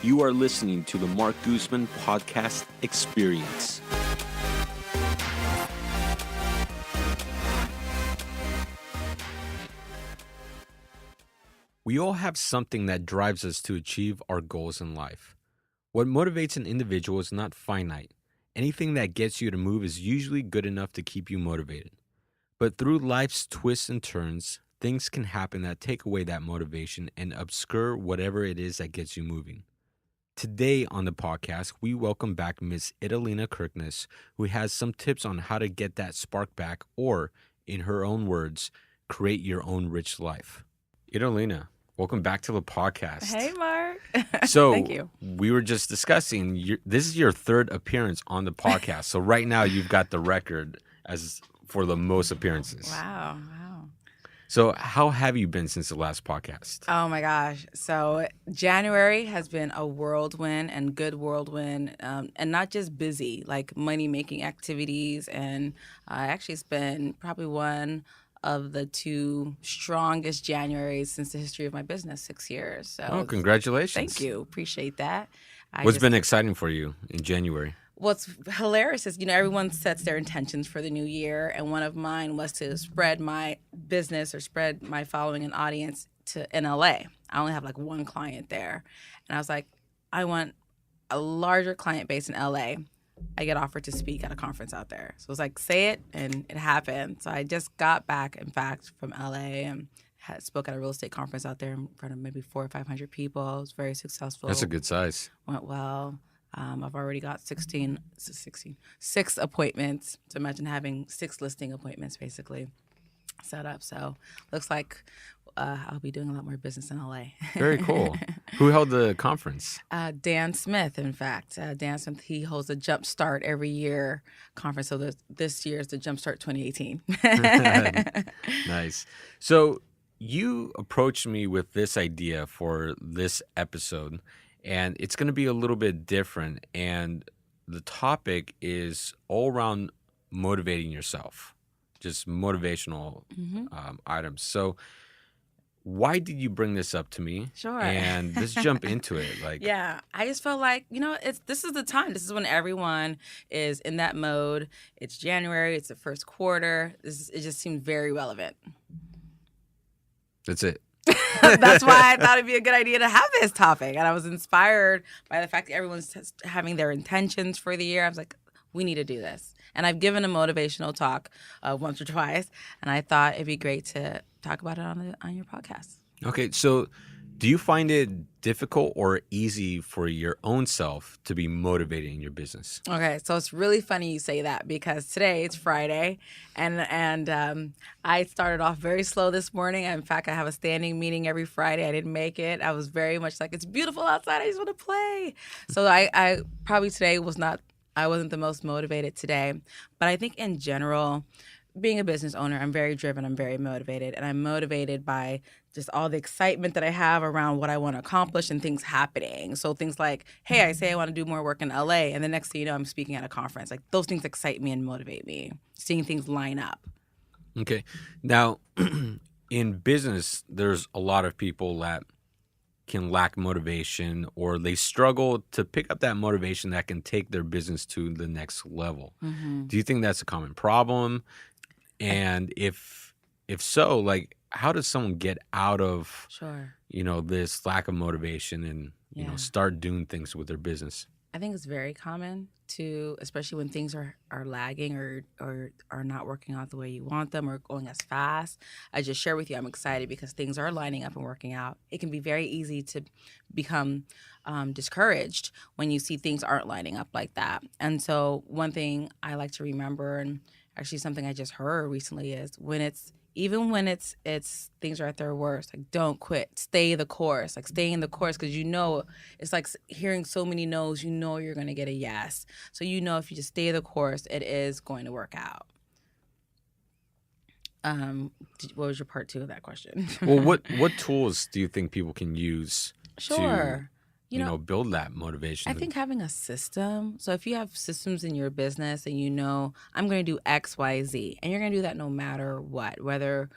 You are listening to the Mark Guzman Podcast Experience. We all have something that drives us to achieve our goals in life. What motivates an individual is not finite. Anything that gets you to move is usually good enough to keep you motivated. But through life's twists and turns, things can happen that take away that motivation and obscure whatever it is that gets you moving. Today on the podcast, we welcome back Miss Italina Kirkness, who has some tips on how to get that spark back or, in her own words, create your own rich life. Italina, welcome back to the podcast. Hey, Mark. So, Thank you. We were just discussing, this is your third appearance on the podcast. So right now you've got the record as for the most appearances. Wow. So how have you been since the last podcast? Oh, my gosh. So January has been a whirlwind and good whirlwind, and not just busy, like money-making activities. And actually, it's been probably one of the two strongest Januaries since the history of my business, 6 years. So congratulations. Thank you. Appreciate that. What's been exciting for you in January? What's hilarious is, everyone sets their intentions for the new year, and one of mine was to spread my business or spread my following and audience in LA. I only have like one client there. And I was like, I want a larger client base in LA. I get offered to speak at a conference out there. So it was like, say it, and it happened. So I just got back, in fact, from LA and spoke at a real estate conference out there in front of maybe 400 or 500 people. It was very successful. That's a good size. Went well. I've already got 6 appointments. So imagine having 6 listing appointments basically set up. So looks like I'll be doing a lot more business in LA. Very cool. Who held the conference? Dan Smith, in fact. Dan Smith, he holds a Jumpstart every year conference. So this year is the Jumpstart 2018. Nice. So you approached me with this idea for this episode, and it's going to be a little bit different. And the topic is all around motivating yourself, just motivational items. So why did you bring this up to me? Sure. And let's jump into it. Yeah, I just felt like, this is the time. This is when everyone is in that mode. It's January. It's the first quarter. It just seemed very relevant. That's it. That's why I thought it'd be a good idea to have this topic. And I was inspired by the fact that everyone's having their intentions for the year. I was like, we need to do this. And I've given a motivational talk once or twice, and I thought it'd be great to talk about it on your podcast. Okay, so do you find it difficult or easy for your own self to be motivated in your business? Okay, so it's really funny you say that because today it's Friday, and I started off very slow this morning. In fact, I have a standing meeting every Friday. I didn't make it. I was very much like, it's beautiful outside. I just want to play. So I probably today I wasn't the most motivated today. But I think in general, being a business owner, I'm very driven, I'm very motivated, and I'm motivated by just all the excitement that I have around what I want to accomplish and things happening. So things like, hey, I say I want to do more work in LA, and the next thing you know, I'm speaking at a conference. Like, those things excite me and motivate me, seeing things line up. Okay. Now, in business, there's a lot of people that can lack motivation, or they struggle to pick up that motivation that can take their business to the next level. Mm-hmm. Do you think that's a common problem? And if so, like, how does someone get out of, this lack of motivation and, start doing things with their business? I think it's very common to, especially when things are lagging or are not working out the way you want them or going as fast. I just share with you, I'm excited because things are lining up and working out. It can be very easy to become discouraged when you see things aren't lining up like that. And so one thing I like to remember, and actually something I just heard recently, is even when it's things are at their worst, like, don't quit, stay the course, like, stay in the course, because it's like hearing so many no's, you're going to get a yes. So if you just stay the course, it is going to work out. What was your part 2 of that question? Well, what tools do you think people can use Sure. to build that motivation? I think having a system. So if you have systems in your business and I'm going to do X, Y, Z, and you're going to do that no matter what, whether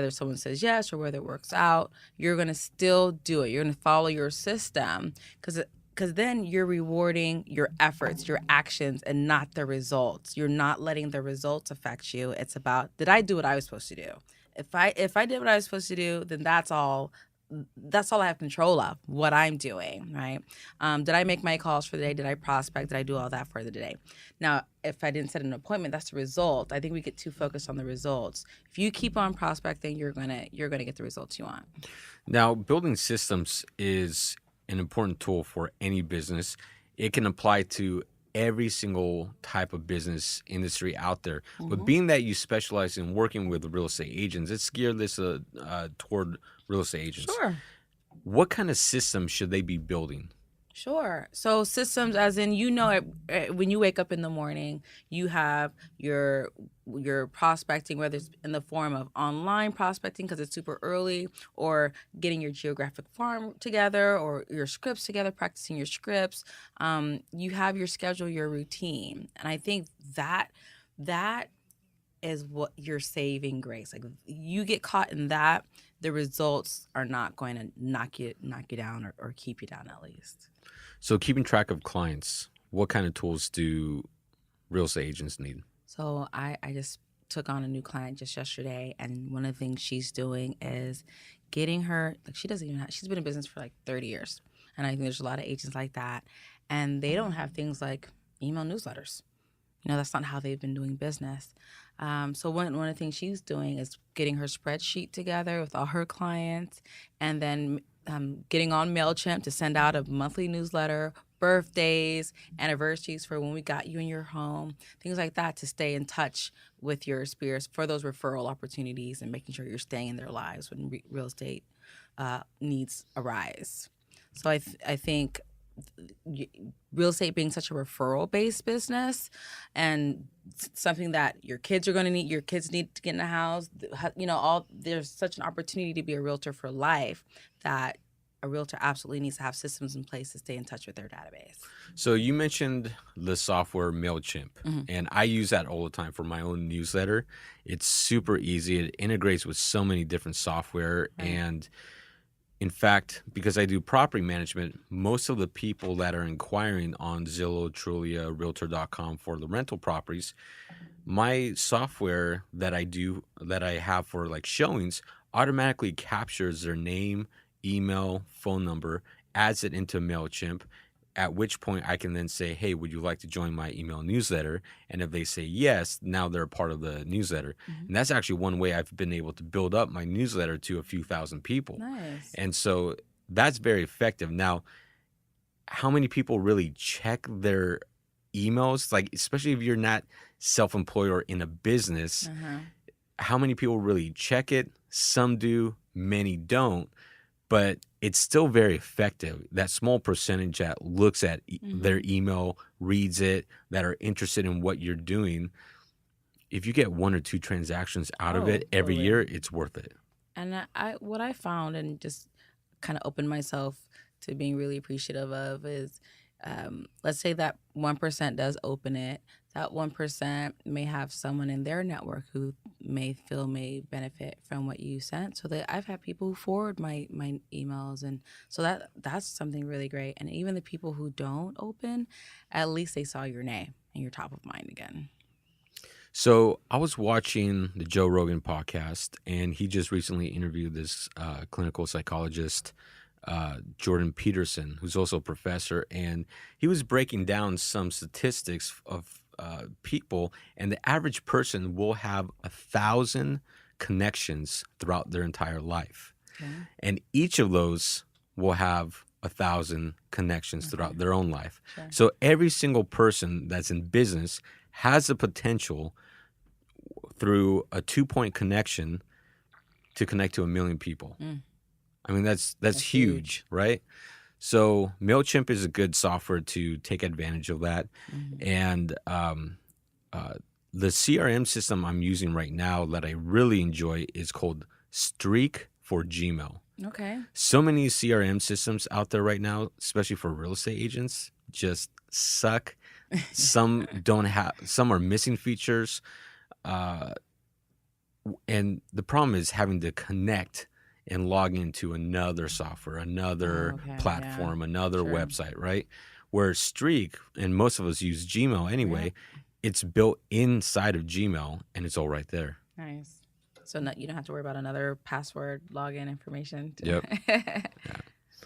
someone says yes or whether it works out, you're going to still do it. You're going to follow your system because because then you're rewarding your efforts, your actions, and not the results. You're not letting the results affect you. It's about, did I do what I was supposed to do? If I did what I was supposed to do, then that's all I have control of, what I'm doing, right? Did I make my calls for the day? Did I prospect? Did I do all that for the day? Now, if I didn't set an appointment, that's the result. I think we get too focused on the results. If you keep on prospecting, you're gonna get the results you want. Now, building systems is an important tool for any business. It can apply to every single type of business industry out there. But Hmm. being that you specialize in working with real estate agents, let's gear this toward real estate agents. Sure. What kind of systems should they be building? Sure. So systems, as in, when you wake up in the morning, you have your prospecting, whether it's in the form of online prospecting because it's super early, or getting your geographic farm together, or your scripts together, practicing your scripts. You have your schedule, your routine, and I think that is what your saving grace. Like, you get caught in that, the results are not going to knock you down, or keep you down at least. So, keeping track of clients, what kind of tools do real estate agents need? So I just took on a new client just yesterday, and one of the things she's doing is getting her, like, she doesn't even have, she's been in business for like 30 years. And I think there's a lot of agents like that. And they don't have things like email newsletters. That's not how they've been doing business. So one of the things she's doing is getting her spreadsheet together with all her clients, and then getting on MailChimp to send out a monthly newsletter, birthdays, anniversaries for when we got you in your home, things like that, to stay in touch with your spheres for those referral opportunities, and making sure you're staying in their lives when real estate needs arise. So I think real estate being such a referral based business, and something that your kids are going to need, your kids need to get in a house, all, there's such an opportunity to be a realtor for life, that a realtor absolutely needs to have systems in place to stay in touch with their database. So, you mentioned the software MailChimp, Hmm. and I use that all the time for my own newsletter. It's super easy. It integrates with so many different software. Right. And in fact, because I do property management, most of the people that are inquiring on Zillow, Trulia, Realtor.com for the rental properties, my software that I have for like showings automatically captures their name, email, phone number, adds it into MailChimp, at which point I can then say, hey, would you like to join my email newsletter? And if they say yes, now they're a part of the newsletter. Hmm. And that's actually one way I've been able to build up my newsletter to a few thousand people. Nice. And so that's very effective. Now, how many people really check their emails? Like, especially if you're not self-employed or in a business, Uh-huh. how many people really check it? Some do, many don't, but it's still very effective. That small percentage that looks at their Hmm. email, reads it, that are interested in what you're doing, if you get one or two transactions out of Oh, it every totally. year, it's worth it. And what I found, and just kind of opened myself to being really appreciative of, is, let's say that 1% does open it. That 1% may have someone in their network who may benefit from what you sent. So that I've had people who forward my emails, and so that's something really great. And even the people who don't open, at least they saw your name and you're top of mind again. So I was watching the Joe Rogan podcast, and he just recently interviewed this clinical psychologist, Jordan Peterson, who's also a professor, and he was breaking down some statistics of people, and the average person will have 1,000 connections throughout their entire life, Okay. and each of those will have 1,000 connections Okay. throughout their own life. Sure. So every single person that's in business has the potential through a 2-point connection to connect to 1 million people. Mm, I mean, that's that's huge, huge. right? So MailChimp is a good software to take advantage of that. Hmm. And uh, the CRM system I'm using right now that I really enjoy is called Streak for Gmail. Okay. So many CRM systems out there right now, especially for real estate agents, just suck. Some don't have, some are missing features. Uh, and the problem is having to connect and log into another software, Oh, another okay. Yeah. platform, another True. website, right? Where Streak, and most of us use Gmail Yeah. anyway, it's built inside of Gmail and it's all right there. Nice. So no, you don't have to worry about another password login information. Yep. Yeah.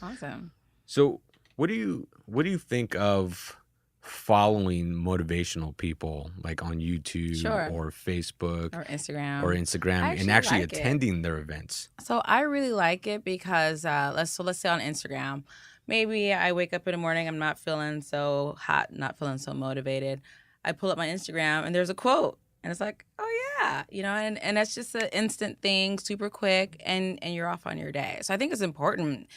Awesome. So what do you think of following motivational people like on YouTube Sure. or Facebook Or or Instagram. I Instagram and actually actually like it. attending their events? So I really like it because let's say on Instagram, maybe I wake up in the morning, I'm not feeling so hot, not feeling so motivated. I pull up my Instagram and there's a quote, and it's like, oh yeah, and that's just an instant thing, super quick, and you're off on your day. So I think it's important.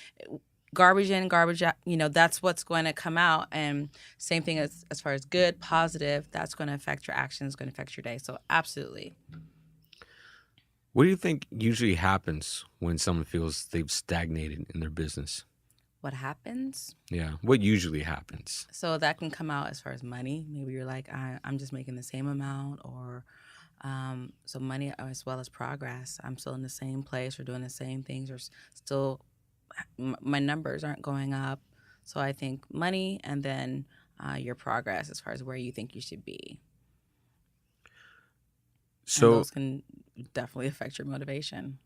Garbage in, garbage out. That's what's going to come out, and same thing as far as good, positive. That's going to affect your actions, going to affect your day. So absolutely. What do you think usually happens when someone feels they've stagnated in their business? What happens? Yeah, what usually happens? So that can come out as far as money. Maybe you're like, I'm just making the same amount, or so money as well as progress. I'm still in the same place or doing the same things, or still my numbers aren't going up. So I think money and then your progress as far as where you think you should be. And So those can definitely affect your motivation.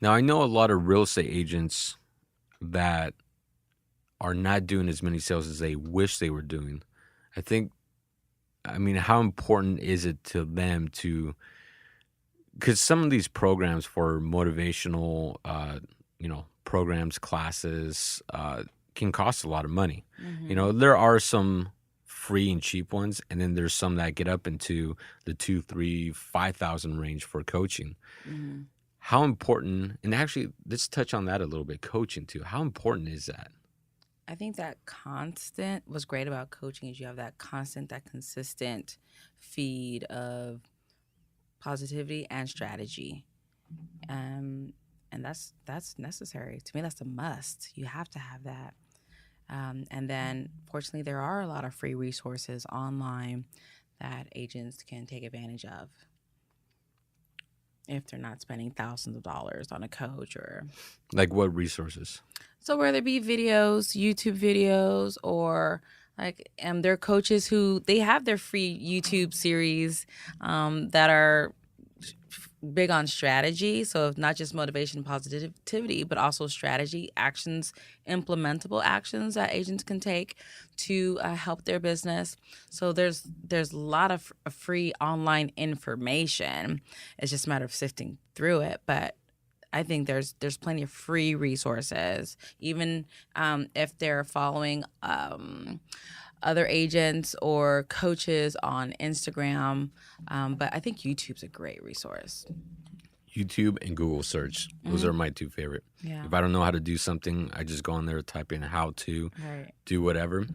now I know a lot of real estate agents that are not doing as many sales as they wish they were doing. I think, I mean, how important is it to them to, because some of these programs for motivational, programs, classes, can cost a lot of money. Mm-hmm. There are some free and cheap ones, and then there's some that get up into the 2, 3, 5,000 range for coaching. Mm-hmm. How important, and actually, let's touch on that a little bit, coaching too. How important is that? I think that constant what's great about coaching is you have that constant, that consistent feed of positivity and strategy. And that's necessary. To me, that's a must. You have to have that. And then, fortunately, there are a lot of free resources online that agents can take advantage of if they're not spending thousands of dollars on a coach or Like what resources? so whether it be videos, YouTube videos, or like there are coaches who they have their free YouTube series that are big on strategy. So not just motivation and positivity, but also strategy, actions, implementable actions that agents can take to help their business. So there's a lot of free online information. It's just a matter of sifting through it, but I think there's plenty of free resources, even if they're following other agents or coaches on Instagram. But I think YouTube's a great resource. YouTube and Google search. Those are my two favorite. Yeah. If I don't know how to do something, I just go on there, type in how to Right. do whatever.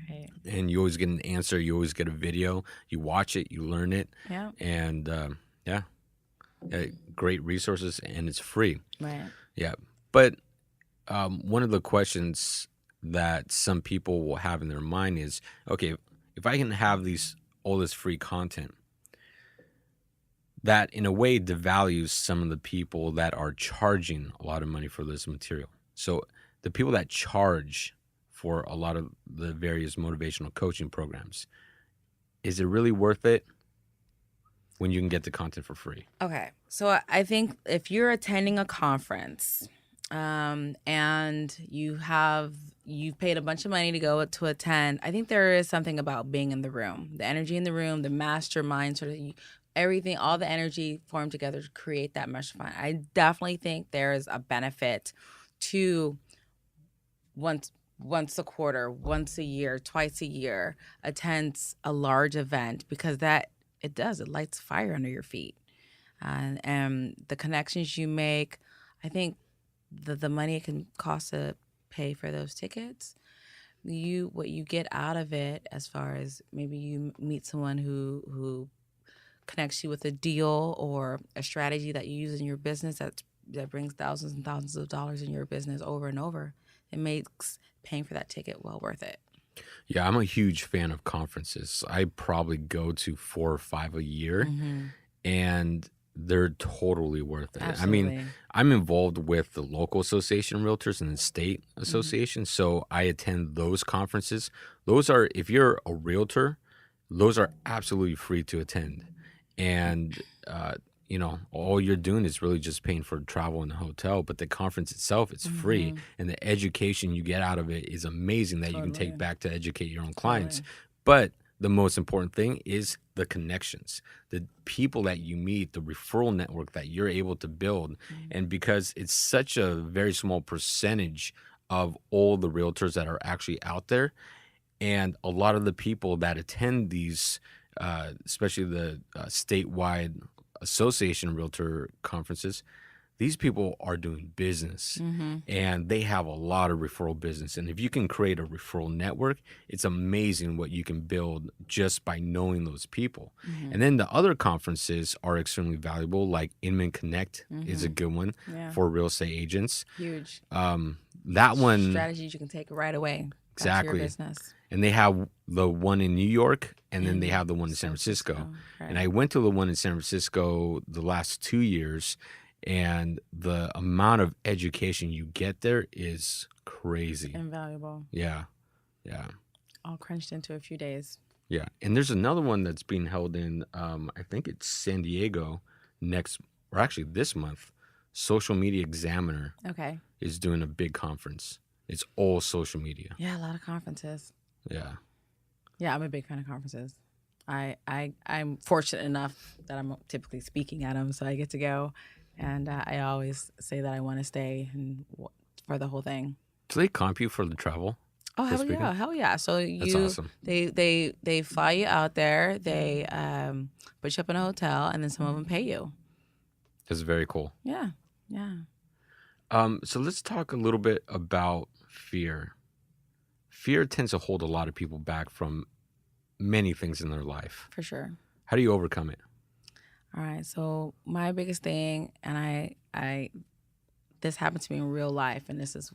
Right. And you always get an answer. You always get a video. You watch it, you learn it. Yeah. And great resources, and it's free. Right. Yeah. But one of the questions that some people will have in their mind is, okay, if I can have all this free content, that in a way devalues some of the people that are charging a lot of money for this material. So the people that charge for a lot of the various motivational coaching programs, is it really worth it when you can get the content for free? Okay. So I think if you're attending a conference and you've paid a bunch of money to go to attend, I think there is something about being in the room, the energy in the room, the mastermind, sort of everything, all the energy formed together to create that mastermind. I definitely think there is a benefit to once a quarter, once a year, twice a year, attends a large event, because it lights fire under your feet. And the connections you make, I think the money it can cost to pay for those tickets, what you get out of it, as far as maybe you meet someone who connects you with a deal or a strategy that you use in your business that brings thousands and thousands of dollars in your business over and over, it makes paying for that ticket well worth it. Yeah, I'm a huge fan of conferences. I probably go to 4 or 5 a year. Mm-hmm. And They're totally worth it. I mean, Absolutely. I'm involved with the local association of realtors and the state Hmm. association, so I attend those conferences. Those are, if you're a realtor, those are absolutely free to attend. And, all you're doing is really just paying for travel and the hotel, but the conference itself, it's free. Hmm. And the education you get out of it is amazing that you can take Totally. back to educate your own clients. Totally. But the most important thing is the connections, the people that you meet, the referral network that you're able to build. Mm. And because it's such a very small percentage of all the realtors that are actually out there, and a lot of the people that attend these, especially the statewide association realtor conferences, these people are doing business Hmm. and they have a lot of referral business. And if you can create a referral network, it's amazing what you can build just by knowing those people. Hmm. And then the other conferences are extremely valuable, like Inman Connect is a Hmm. good one Yeah. for real estate agents. Huge That one, strategies you can take right away back to your exactly. business. And they have the one in New York, and then they And have the one in San San Francisco. Francisco. And Right. I went to the one in San Francisco the last 2 years, and the amount of education you get there is crazy. Invaluable. Yeah, yeah, All crunched into a few days. yeah. And there's another one that's being held in, I think it's San Diego next, or actually this month. Social Media Examiner Okay. is doing a big conference. It's all social media. Yeah, a lot of conferences. Yeah. Yeah, I'm a big fan of conferences. I'm fortunate enough that I'm typically speaking at them, so I get to go, and I always say that I want to stay and for the whole thing. Do they comp you for the travel Oh for hell speaking? yeah, hell yeah! So That's awesome. they fly you out there, they put you up in a hotel, and then some of them pay you. That's very cool. Yeah, yeah, So let's talk a little bit about fear. Fear tends to hold a lot of people back from many things in their life. for sure. How do you overcome it? All right. So my biggest thing, and I this happened to me in real life, and this is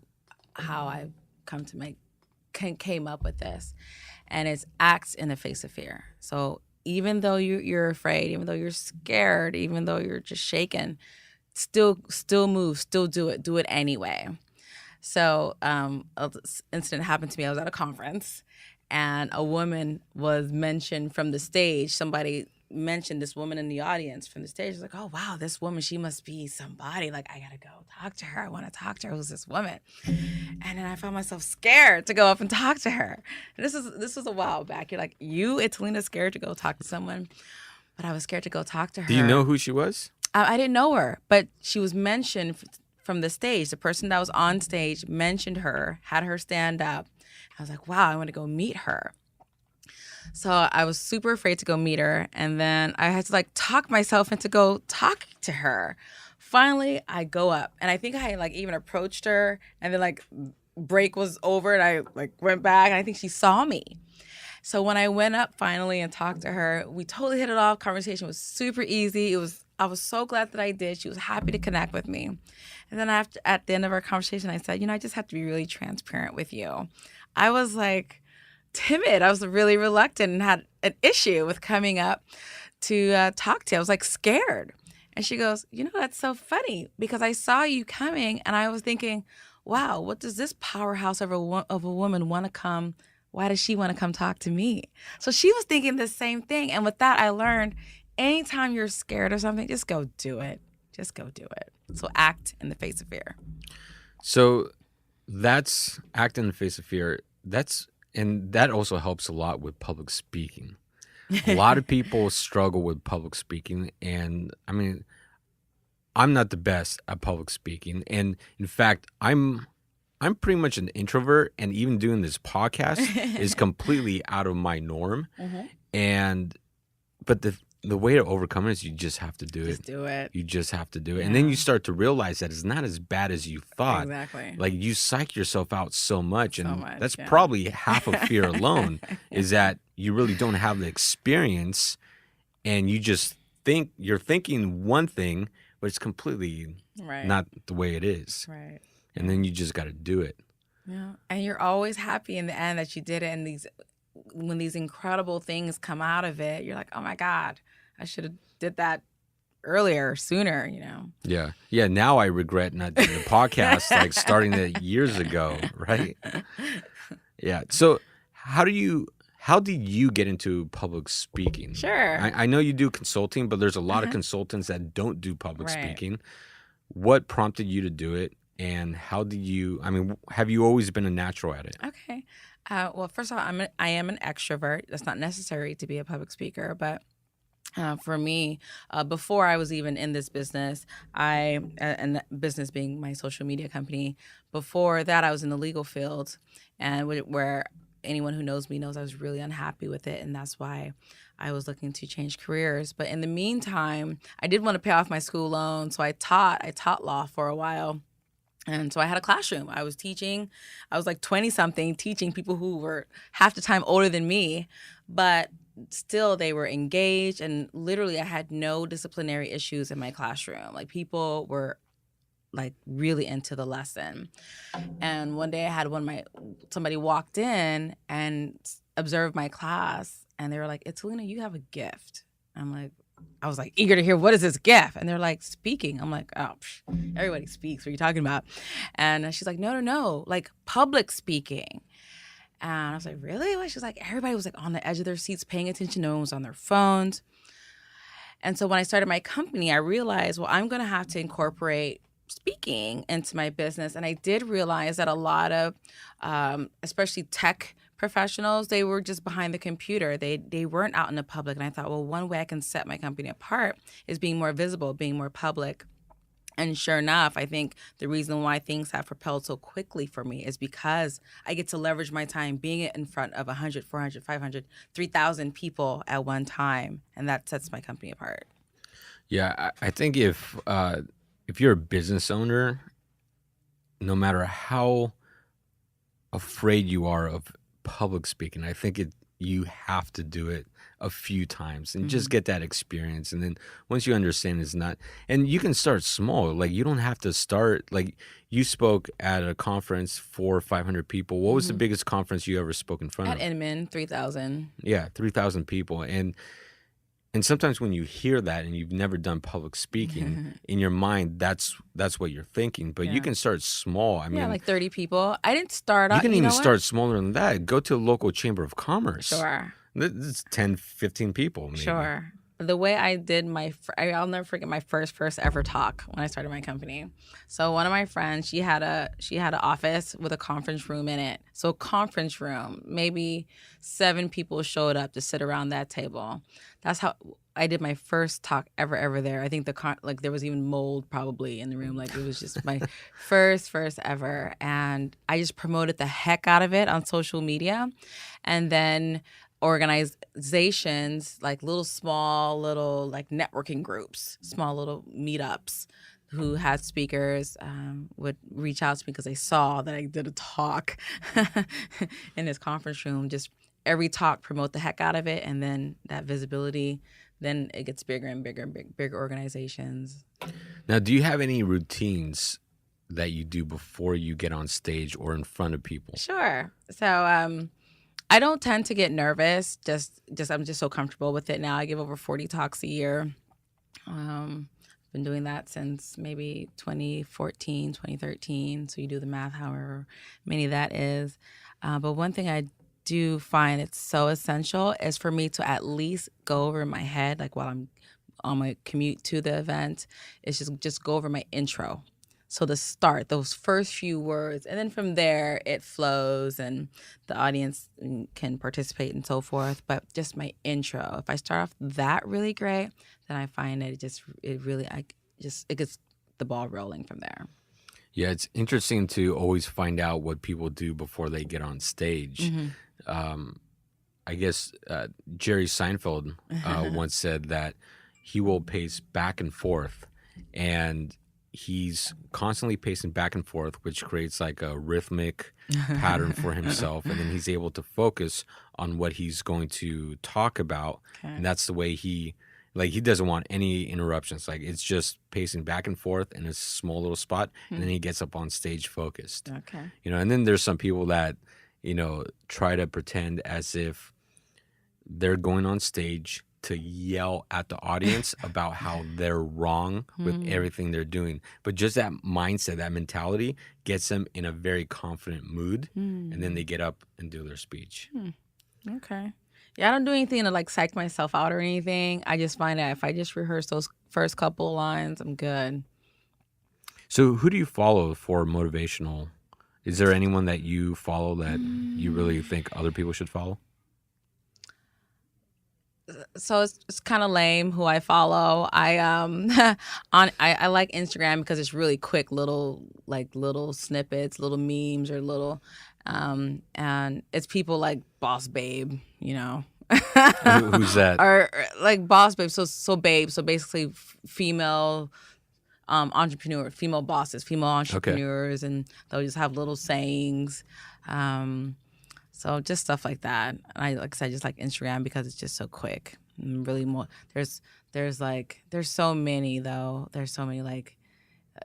how I come to came up with this, and it's act in the face of fear. So even though you're afraid, even though you're scared, even though you're just shaken, still move, still do it anyway. So this incident happened to me. I was at a conference, and a woman was mentioned from the stage. Somebody mentioned this woman in the audience from the stage. I was like, oh wow, this woman, she must be somebody. Like, I gotta go talk to her. I want to talk to her. Who's this woman? And then I found myself scared to go up and talk to her. And this was a while back. You're like, you, Italina, scared to go talk to someone, but I was scared to go talk to her. Do you know who she was? I didn't know her, but she was mentioned from the stage. The person that was on stage mentioned her, had her stand up. I was like, wow, I want to go meet her. So I was super afraid to go meet her. And then I had to like talk myself into go talk to her. Finally, I go up, and I think I like even approached her, and then like break was over, and I like went back, and I think she saw me. So when I went up finally and talked to her, we totally hit it off. Conversation was super easy. I was so glad that I did. She was happy to connect with me. And then at the end of our conversation, I said, I just have to be really transparent with you. I was like timid. I was really reluctant and had an issue with coming up to talk to you. I was like scared. And she goes, that's so funny because I saw you coming and I was thinking, wow, what does this powerhouse of a woman want to come? Why does she want to come talk to me? So she was thinking the same thing. And with that, I learned anytime you're scared or something, just go do it. Just go do it. So act in the face of fear. So that's act in the face of fear. And that also helps a lot with public speaking. A lot of people struggle with public speaking, and I mean, I'm not the best at public speaking, and in fact, I'm pretty much an introvert, and even doing this podcast is completely out of my norm. Mm-hmm. And but the way to overcome it is you just have to do it. Just do it. You just have to do it. Yeah. And then you start to realize that it's not as bad as you thought. Exactly. Like you psych yourself out so much. And much, that's yeah. probably half of fear alone is that you really don't have the experience and you just think you're thinking one thing, but it's completely Right. not the way it is. Right. And then you just got to do it. Yeah. And you're always happy in the end that you did it. And when these incredible things come out of it, you're like, oh my God, I should have did that earlier, sooner, Yeah. Yeah. Now I regret not doing the podcast, like starting it years ago, right? Yeah. So how did you get into public speaking? Sure. I know you do consulting, but there's a lot of Uh-huh. consultants that don't do public Right. speaking. What prompted you to do it? And how did you, I mean, have you always been a natural at it? Okay. Well, first of all, I am an extrovert. That's not necessary to be a public speaker, but for me, before I was even in this business, and that business being my social media company, before that, I was in the legal field, and where anyone who knows me knows I was really unhappy with it, and that's why I was looking to change careers. But in the meantime, I did want to pay off my school loan, so I taught law for a while. And so I had a classroom. I was teaching. I was like 20 something, teaching people who were half the time older than me, but still they were engaged. And literally, I had no disciplinary issues in my classroom. Like people were like really into the lesson. And one day I had somebody walked in and observed my class, and they were like, "Italina, you have a gift." I was like eager to hear, what is this gift? And they're like, speaking. I'm like, oh, everybody speaks. What are you talking about? And she's like, no, like public speaking. And I was like, really? She's like, everybody was like on the edge of their seats paying attention. No one was on their phones. And so when I started my company, I realized, well, I'm going to have to incorporate speaking into my business. And I did realize that a lot of, especially tech professionals, they were just behind the computer. They weren't out in the public. And I thought, well, one way I can set my company apart is being more visible, being more public. And sure enough, I think the reason why things have propelled so quickly for me is because I get to leverage my time being in front of 100, 400, 500, 3,000 people at one time. And that sets my company apart. Yeah, I think if you're a business owner, no matter how afraid you are of public speaking, I think you have to do it a few times and just get that experience. And then once you understand it's not, and you can start small. Like you don't have to start, like you spoke at a conference for 500 people. What was the biggest conference you ever spoke in front At of? Inman, 3,000. Yeah, 3,000 people. And sometimes when you hear that and you've never done public speaking, in your mind, that's what you're thinking. But you Yeah. can start small. I mean, like 30 people. I didn't start you out. can You even know what? start smaller than that. Go to a local chamber of commerce. Sure. This is 10, 15 people, maybe. Sure. The way I did I'll never forget my first ever talk when I started my company. So one of my friends, she had an office with a conference room in it. So conference room, maybe 7 people showed up to sit around that table. That's how I did my first talk ever there. I think there was even mold probably in the room. Like it was just my first ever, and I just promoted the heck out of it on social media, and then organizations, like small little like networking groups, small little meetups who had speakers would reach out to me because they saw that I did a talk in this conference room. Just every talk, promote the heck out of it, and then that visibility, then it gets bigger and bigger and bigger organizations. Now, do you have any routines that you do before you get on stage or in front of people? Sure. So I don't tend to get nervous. Just I'm just so comfortable with it now. I give over 40 talks a year. Been doing that since maybe 2014, 2013. So you do the math, however many that is. But one thing I do find it's so essential is for me to at least go over in my head, like while I'm on my commute to the event, is just go over my intro. So the start, those first few words, and then from there it flows and the audience can participate and so forth. But just my intro, if I start off that really great, then I find that it gets the ball rolling from there. Yeah, it's interesting to always find out what people do before they get on stage. I guess Jerry Seinfeld once said that he will pace back and forth, and he's constantly pacing back and forth, which creates like a rhythmic pattern for himself. And then he's able to focus on what he's going to talk about. Okay. And that's the way he doesn't want any interruptions. Like it's just pacing back and forth in a small little spot. And then he gets up on stage focused. Okay. And then there's some people that, try to pretend as if they're going on stage to yell at the audience about how they're wrong with Mm, everything they're doing. But just that mindset, that mentality gets them in a very confident mood. And then mm, they get up and do their speech. mm. Okay. Yeah, I don't do anything to like psych myself out or anything. I just find that if I just rehearse those first couple of lines, I'm good. So, who do you follow for motivational? Is there anyone that you follow that you really Mm. think other people should follow? So it's kind of lame who I follow. I I like Instagram because it's really quick little snippets, little memes or little and it's people like Boss Babe, you know. Who's that? or like Boss Babe, so Babe, so basically female entrepreneur, female bosses, female Okay. entrepreneurs, and they'll just have little sayings. Um so just stuff like that. And I like I said, just like Instagram because it's just so quick. And really more there's so many though. There's so many like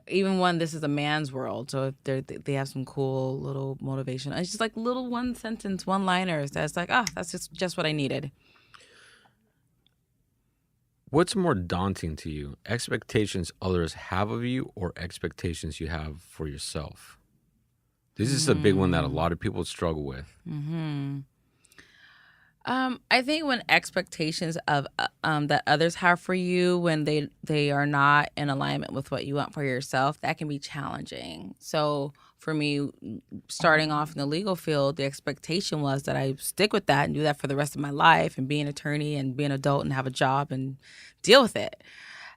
even one this is a man's world. So if they have some cool little motivation. It's just like little one sentence, one liners that's like, oh, that's just what I needed. What's more daunting to you? Expectations others have of you or expectations you have for yourself? This is a big one that a Mm. lot of people struggle with. Hmm. I think when expectations of that others have for you when they are not in alignment with what you want for yourself, that can be challenging. So for me, starting off in the legal field, the expectation was that I stick with that and do that for the rest of my life and be an attorney and be an adult and have a job and deal with it.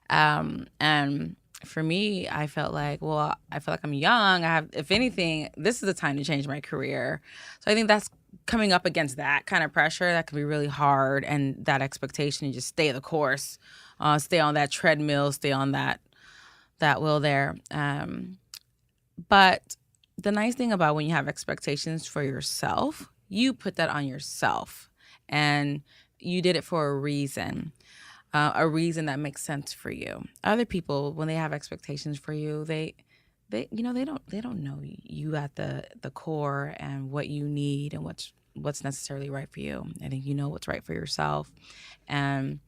And for me, I felt like, well, I feel like I'm young. I have, if anything, this is the time to change my career. So I think that's coming up against that kind of pressure that can be really hard, and that expectation to just stay the course, stay on that treadmill, stay on that wheel there. But the nice thing about when you have expectations for yourself, you put that on yourself, and you did it for a reason that makes sense for you. Other people, when they have expectations for you, they they don't know you at the core and what you need and what's necessarily right for you. I think you know what's right for yourself, and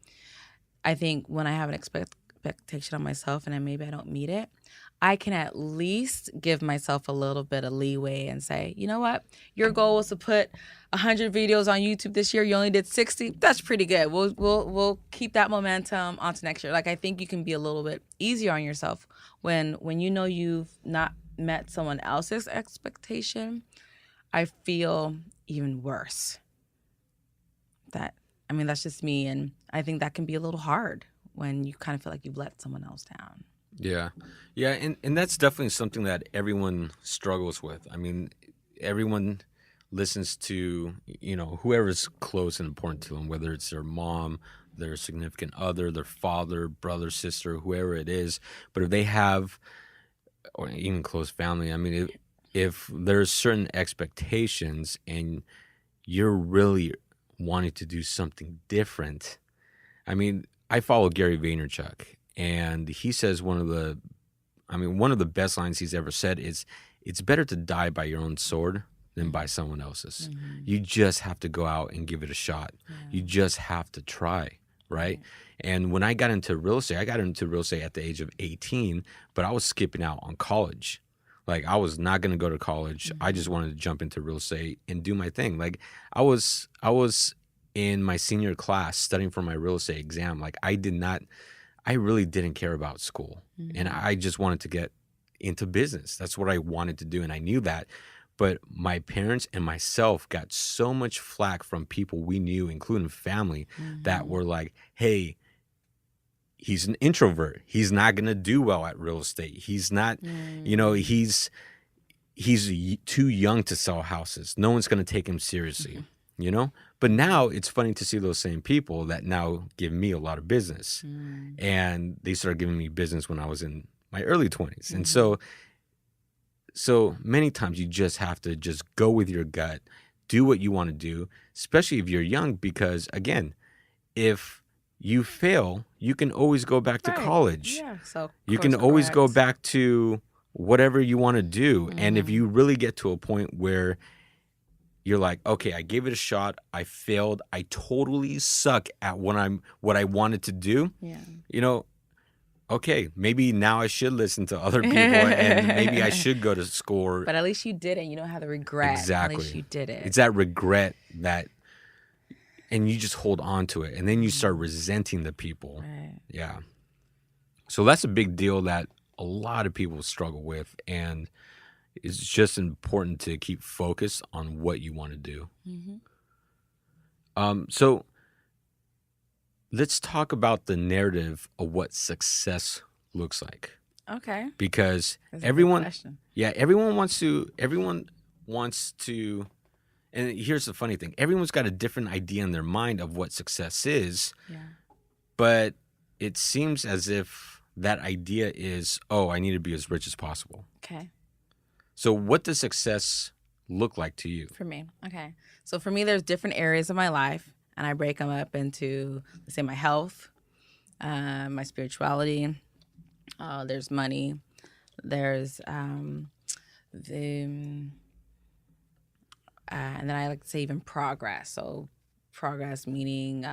I think when I have an expectation on myself and maybe I don't meet it, I can at least give myself a little bit of leeway and say, you know what, your goal was to put 100 videos on YouTube this year. You only did 60. That's pretty good. We'll keep that momentum on to next year. Like I think you can be a little bit easier on yourself when you know you've not met someone else's expectation. I feel even worse. That I mean that's just me, and I think that can be a little hard when you kind of feel like you've let someone else down. Yeah. Yeah. And that's definitely something that everyone struggles with. I mean, everyone listens to, whoever's close and important to them, whether it's their mom, their significant other, their father, brother, sister, whoever it is. But if they have, or even close family, I mean, if there's certain expectations and you're really wanting to do something different, I mean, I follow Gary Vaynerchuk, and he says one of the best lines he's ever said is, "It's better to die by your own sword than by someone else's." Mm-hmm. You just have to go out and give it a shot. Yeah. You just have to try, right? And when I got into real estate, I got into real estate at the age of 18, but I was skipping out on college. Like I was not going to go to college. I just wanted to jump into real estate and do my thing. Like I was in my senior class studying for my real estate exam. Like I really didn't care about school, and I just wanted to get into business. That's what I wanted to do, and I knew that. But my parents and myself got so much flack from people we knew, including family, that were like, "Hey, he's an introvert. He's not going to do well at real estate. He's not, he's too young to sell houses. No one's going to take him seriously." But now it's funny to see those same people that now give me a lot of business, and they started giving me business when I was in my early 20s. And so many times you just have to just go with your gut, do what you want to do, especially if you're young, because again, if you fail, you can always go back to Right. college. Yeah. So You can course always go correct. back to whatever you want to do. And if you really get to a point where you're like, okay, I gave it a shot. I failed. I totally suck at what I wanted to do. Yeah. You know, okay, maybe now I should listen to other people and maybe I should go to school. But at least you did it. You don't have the regret. At least Exactly. you did it. It's that regret that, and you just hold on to it, and then you start Mhm. resenting the people. Right. Yeah. So that's a big deal that a lot of people struggle with, and it's just important to keep focused on what you want to do. Hmm. So let's talk about the narrative of what success looks like, Okay. because That's a good everyone, question. yeah, everyone wants to, and here's the funny thing: everyone's got a different idea in their mind of what success is, Yeah. but it seems as if that idea is, oh, I need to be as rich as possible. Okay. So what does success look like to you? For me. Okay. So for me, there's different areas of my life, and I break them up into, let's say, my health, my spirituality. There's money. There's the and then I like to say even progress. So progress meaning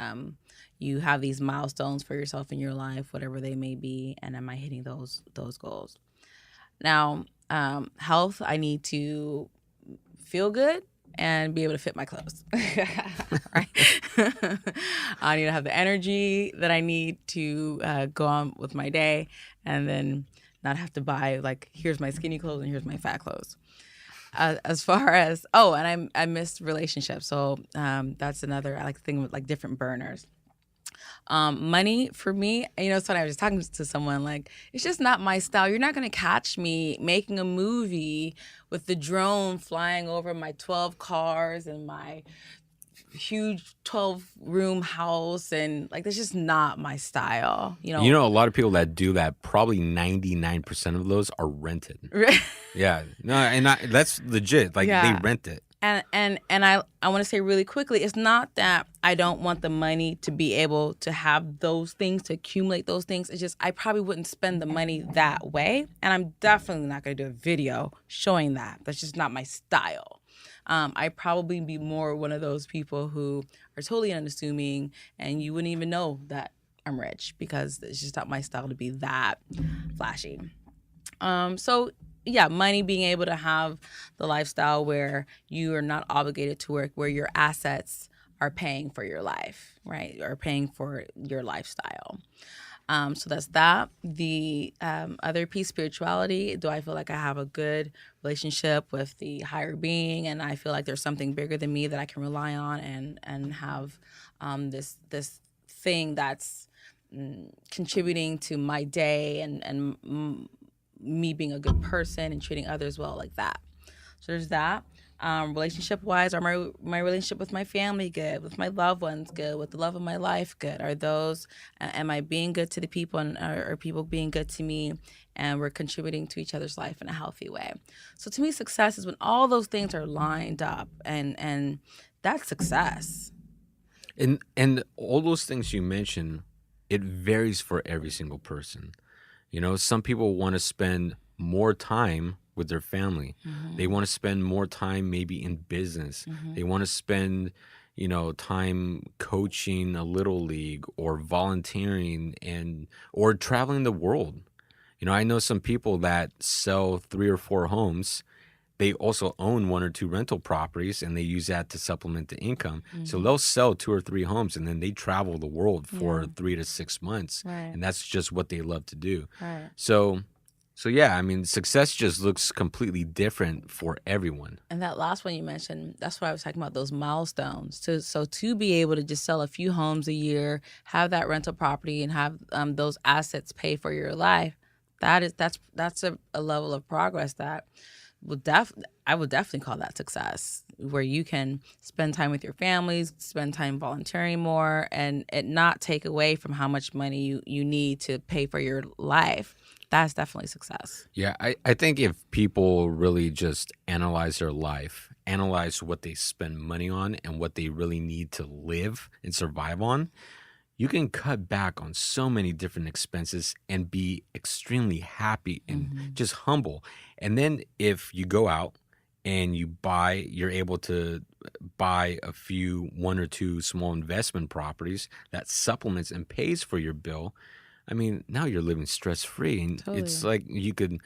you have these milestones for yourself in your life, whatever they may be, and am I hitting those goals? Now, health, I need to feel good and be able to fit my clothes. Right? I need to have the energy that I need to go on with my day, and then not have to buy like, here's my skinny clothes and here's my fat clothes. As far as and I missed relationships, so that's another, I like to think of like different burners. Money for me, so I was just talking to someone, like, it's just not my style. You're not gonna catch me making a movie with the drone flying over my 12 cars and my huge 12-room house, and like, that's just not my style. A lot of people that do that, probably 99% of those are rented. Yeah, no, and that's legit. Like, Yeah. they rent it. And I want to say really quickly, it's not that I don't want the money to be able to have those things, to accumulate those things. It's just I probably wouldn't spend the money that way. And I'm definitely not going to do a video showing that. That's just not my style. I'd probably be more one of those people who are totally unassuming and you wouldn't even know that I'm rich, because it's just not my style to be that flashy. So yeah, money, being able to have the lifestyle where you are not obligated to work, where your assets are paying for your life, right? Or paying for your lifestyle. So that's that. The other piece, spirituality. Do I feel like I have a good relationship with the higher being, and I feel like there's something bigger than me that I can rely on and have this thing that's contributing to my day and me being a good person and treating others well, like that. So there's that. Relationship wise, are my relationship with my family good, with my loved ones good, with the love of my life good? Are those, am I being good to the people, and are people being good to me, and we're contributing to each other's life in a healthy way? So to me, success is when all those things are lined up, and that's success. And all those things you mentioned, it varies for every single person. Some people want to spend more time with their family. Mm-hmm. They want to spend more time maybe in business. Mm-hmm. They want to spend, time coaching a little league or volunteering or traveling the world. I know some people that sell 3 or 4 homes. They also own 1 or 2 rental properties, and they use that to supplement the income. So Mm-hmm. they'll sell 2 or 3 homes, and then they travel the world for Yeah. 3 to 6 months. Right. And that's just what they love to do. Right. So yeah, I mean, success just looks completely different for everyone. And that last one you mentioned, that's what I was talking about, those milestones. So to be able to just sell a few homes a year, have that rental property, and have those assets pay for your life, that's a level of progress that I would definitely call that success, where you can spend time with your families, spend time volunteering more, and it not take away from how much money you need to pay for your life. That's definitely success. Yeah, I think if people really just analyze their life, analyze what they spend money on and what they really need to live and survive on, you can cut back on so many different expenses and be extremely happy and just humble. And then if you go out and you're able to buy a few, one or two small investment properties that supplements and pays for your bill, I mean, now you're living stress free. And it's Totally. like you could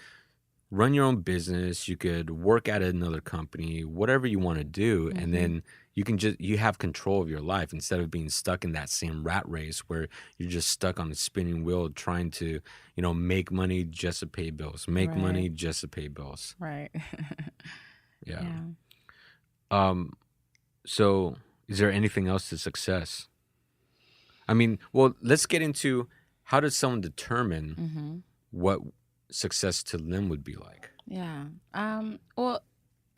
run your own business, you could work at another company, whatever you want to do, and Mm-hmm. then you have control of your life instead of being stuck in that same rat race where you're just stuck on the spinning wheel trying to, make money just to pay bills, make Right. money just to pay bills. Right. Yeah. Yeah. Um so is there anything else to success? I mean, well, let's get into how does someone determine Mm-hmm. what success to them would be like? Yeah. Well,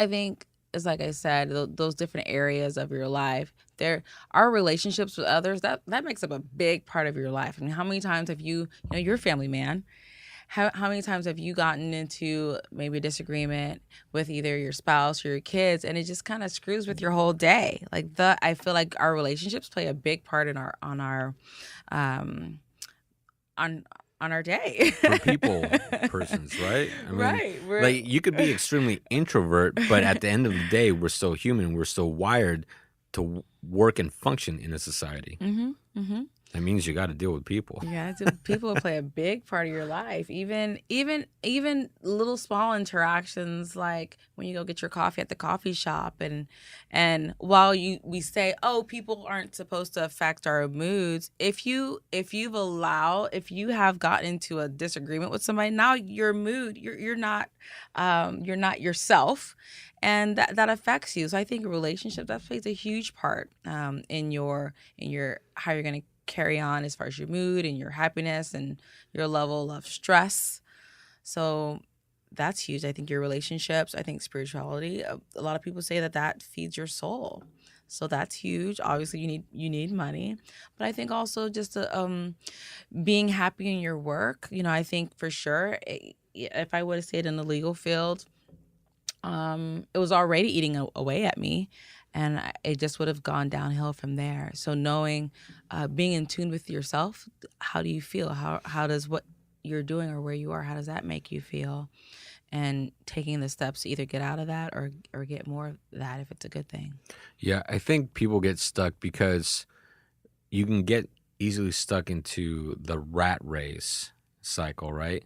I think it's like I said, those different areas of your life, there are relationships with others that makes up a big part of your life. I mean, how many times have you're a family man? How many times have you gotten into maybe a disagreement with either your spouse or your kids, and it just kind of screws with your whole day? I feel like our relationships play a big part in our um on on our day. For people persons, right? I mean, Right. We're like you could be extremely introvert, but at the end of the day, we're still human. We're still wired to work and function in a society. Mhm. Mhm. That means you got to deal with people. Yeah, people play a big part of your life. Even little small interactions like when you go get your coffee at the coffee shop, and while we say, "Oh, people aren't supposed to affect our moods." If you have gotten into a disagreement with somebody, now your mood, you're not yourself, and that affects you. So I think a relationship that plays a huge part in your how you're going to carry on as far as your mood and your happiness and your level of stress. So that's huge. I think your relationships, I think spirituality, a lot of people say that feeds your soul. So that's huge. Obviously you need money, but I think also just being happy in your work, I think for sure if I would have stayed in the legal field, it was already eating away at me, and it just would have gone downhill from there. So knowing, being in tune with yourself, how do you feel? How does what you're doing or where you are, how does that make you feel? And taking the steps to either get out of that or get more of that if it's a good thing. Yeah, I think people get stuck because you can get easily stuck into the rat race cycle, right?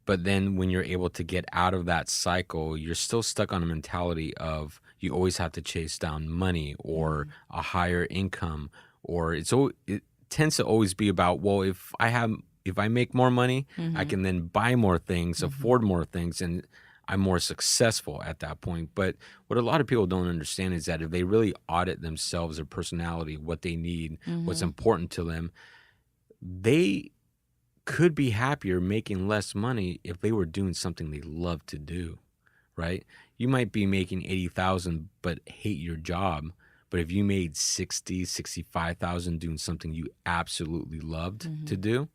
But then when you're able to get out of that cycle, you're still stuck on a mentality of you always have to chase down money or Mhm. a higher income, or it tends to always be about, well, if I make more money, I Mhm. can then buy more things, Mhm. afford more things, and I'm more successful at that point. But what a lot of people don't understand is that if they really audit themselves, their personality, what they need, what's Mhm. important to them, they could be happier making less money if they were doing something they love to do, right? You might be making 80,000 but hate your job, but if you made 60, 65,000 doing something you absolutely loved to Mhm. do,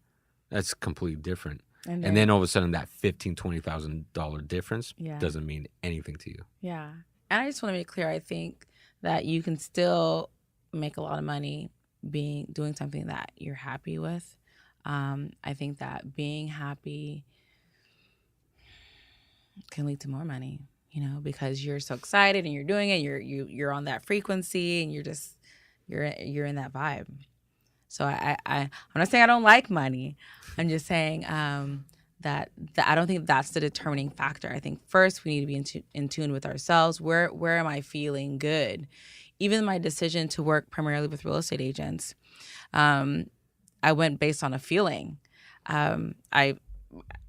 that's completely different. And And then then all of a sudden that $15,000 to $20,000 difference yeah. doesn't mean anything to you. Yeah. And I just want to make clear, I think that you can still make a lot of money doing something that you're happy with. I think that being happy can lead to more money, because you're so excited and you're doing it, you're on that frequency and you're in that vibe. So I'm not saying I don't like money. I'm just saying that I don't think that's the determining factor. I think first we need to be in tune with ourselves. Where am I feeling good? Even my decision to work primarily with real estate agents, um, I went based on a feeling. I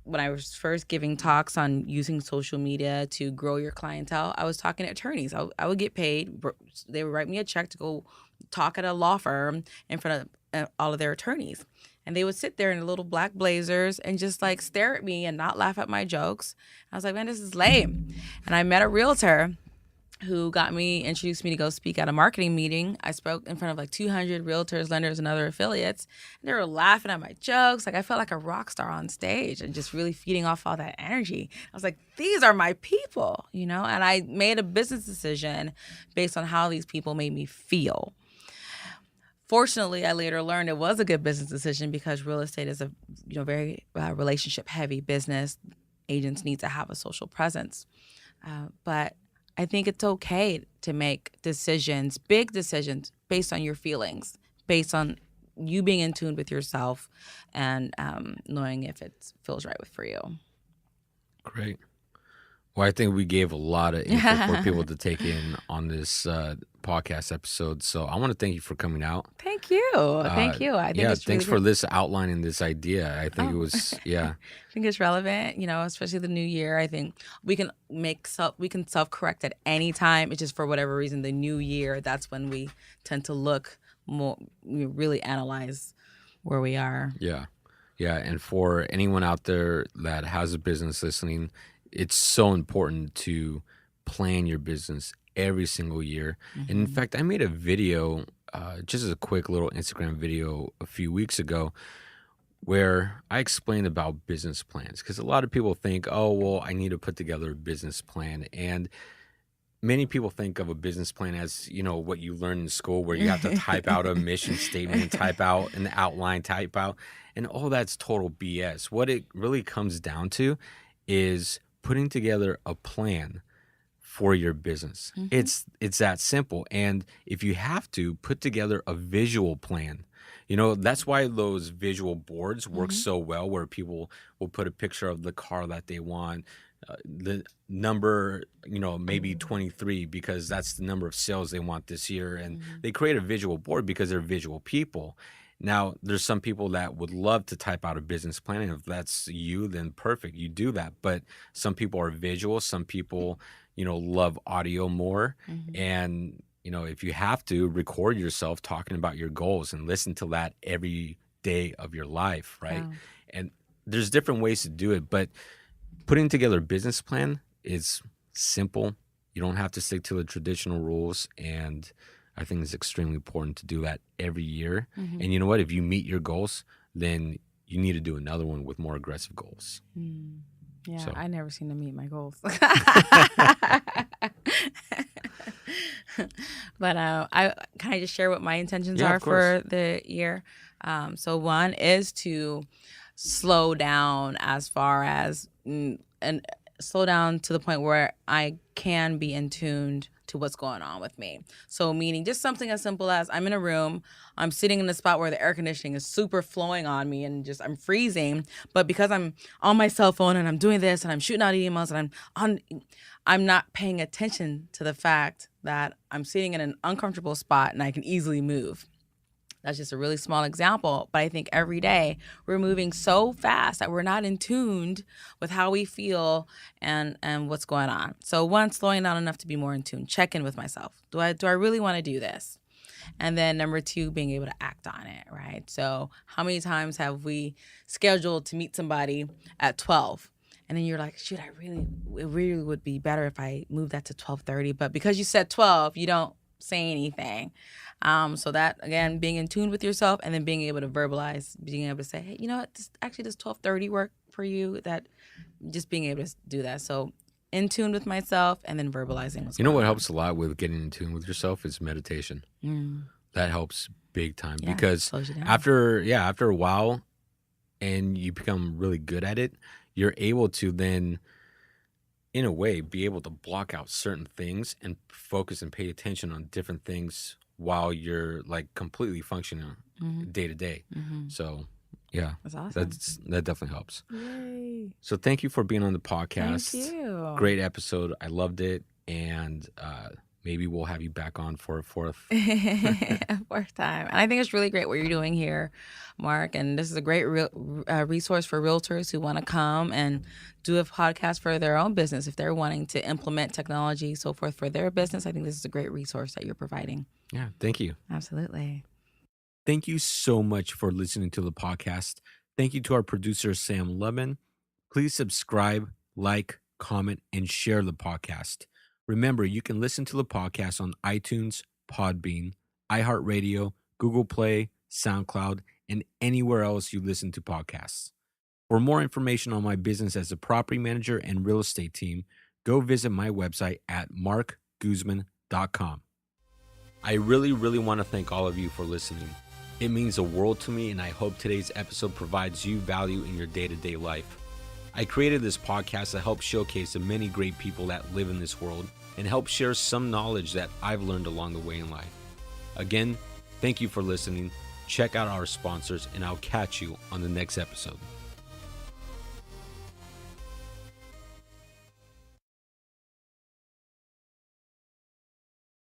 When I was first giving talks on using social media to grow your clientele, I was talking to attorneys. I would get paid. They would write me a check to go talk at a law firm in front of all of their attorneys. And they would sit there in their little black blazers and just like stare at me and not laugh at my jokes. I was like, man, this is lame. And I met a realtor who introduced me to go speak at a marketing meeting. I spoke in front of like 200 realtors, lenders, and other affiliates. And they were laughing at my jokes. Like I felt like a rock star on stage and just really feeding off all that energy. I was like, these are my people, And I made a business decision based on how these people made me feel. Fortunately, I later learned it was a good business decision because real estate is a very relationship heavy business. Agents need to have a social presence, but I think it's okay to make decisions, big decisions, based on your feelings, based on you being in tune with yourself and knowing if it feels right for you. Great. Well, I think we gave a lot of info for people to take in on this podcast episode. So I want to thank you for coming out. Thank you. Thank you. I think Yeah, it's thanks really for good. this outlining this idea. I think it Oh. was, yeah. I think it's relevant, especially the new year. I think we can self-correct at any time. It's just for whatever reason, the new year, that's when we tend to look more, we really analyze where we are. Yeah. Yeah. And for anyone out there that has a business listening, it's so important to plan your business every single year. And in fact, I made a video, just as a quick little Instagram video a few weeks ago, where I explained about business plans. Because a lot of people think, oh, well, I need to put together a business plan. And many people think of a business plan as, what you learn in school, where you have to type out a mission statement, type out an outline, type out, and all that's total BS. What it really comes down to is putting together a plan for your business. It's that simple. And if you have to, put together a visual plan. That's why those visual boards work so well, where people will put a picture of the car that they want, the number, maybe 23, because that's the number of sales they want this year. And they create a visual board because they're visual people. Now, there's some people that would love to type out a business plan. And if that's you, then perfect. You do that. But some people are visual. Some people, love audio more. And, if you have to, record yourself talking about your goals and listen to that every day of your life, right? Wow. And there's different ways to do it. But putting together a business plan is simple. You don't have to stick to the traditional rules. And I think it's extremely important to do that every year. And you know what? If you meet your goals, then you need to do another one with more aggressive goals. Yeah, So. I never seem to meet my goals. But can I just share what my intentions Yeah, are of course. for the year? So one is to slow down as far as and slow down to the point where I can be in tune to what's going on with me. So meaning just something as simple as I'm in a room, I'm sitting in a spot where the air conditioning is super flowing on me and just I'm freezing, but because I'm on my cell phone and I'm doing this and I'm shooting out emails and I'm not paying attention to the fact that I'm sitting in an uncomfortable spot and I can easily move. That's just a really small example, but I think every day we're moving so fast that we're not in tune with how we feel and what's going on. So one, slowing down enough to be more in tune, check in with myself. Do I really want to do this? And then number two, being able to act on it, right? So how many times have we scheduled to meet somebody at 12? And then you're like, shoot, it really would be better if I moved that to 12:30. But because you said 12, you don't say anything. So that, again, being in tune with yourself and then being able to verbalize, being able to say, hey, you know what, does 12:30 work for you? That just being able to do that. So in tune with myself and then verbalizing what's You know going what on. helps a lot with getting in tune with yourself is meditation. That helps big time Yeah, because slows you down. after a while and you become really good at it, you're able to then, in a way, be able to block out certain things and focus and pay attention on different things while you're like completely functioning day to day. So yeah, That's awesome. that definitely helps. Yay. So thank you for being on the podcast. Thank you. Great episode. I loved it. And maybe we'll have you back on for a fourth. Fourth time. And I think it's really great what you're doing here, Mark. And this is a great resource for realtors who want to come and do a podcast for their own business. If they're wanting to implement technology, so forth, for their business, I think this is a great resource that you're providing. Yeah, thank you. Absolutely. Thank you so much for listening to the podcast. Thank you to our producer, Sam Lemon. Please subscribe, like, comment, and share the podcast. Remember, you can listen to the podcast on iTunes, Podbean, iHeartRadio, Google Play, SoundCloud, and anywhere else you listen to podcasts. For more information on my business as a property manager and real estate team, go visit my website at markguzman.com. I really want to thank all of you for listening. It means the world to me, and I hope today's episode provides you value in your day-to-day life. I created this podcast to help showcase the many great people that live in this world and help share some knowledge that I've learned along the way in life. Again, thank you for listening. Check out our sponsors, and I'll catch you on the next episode.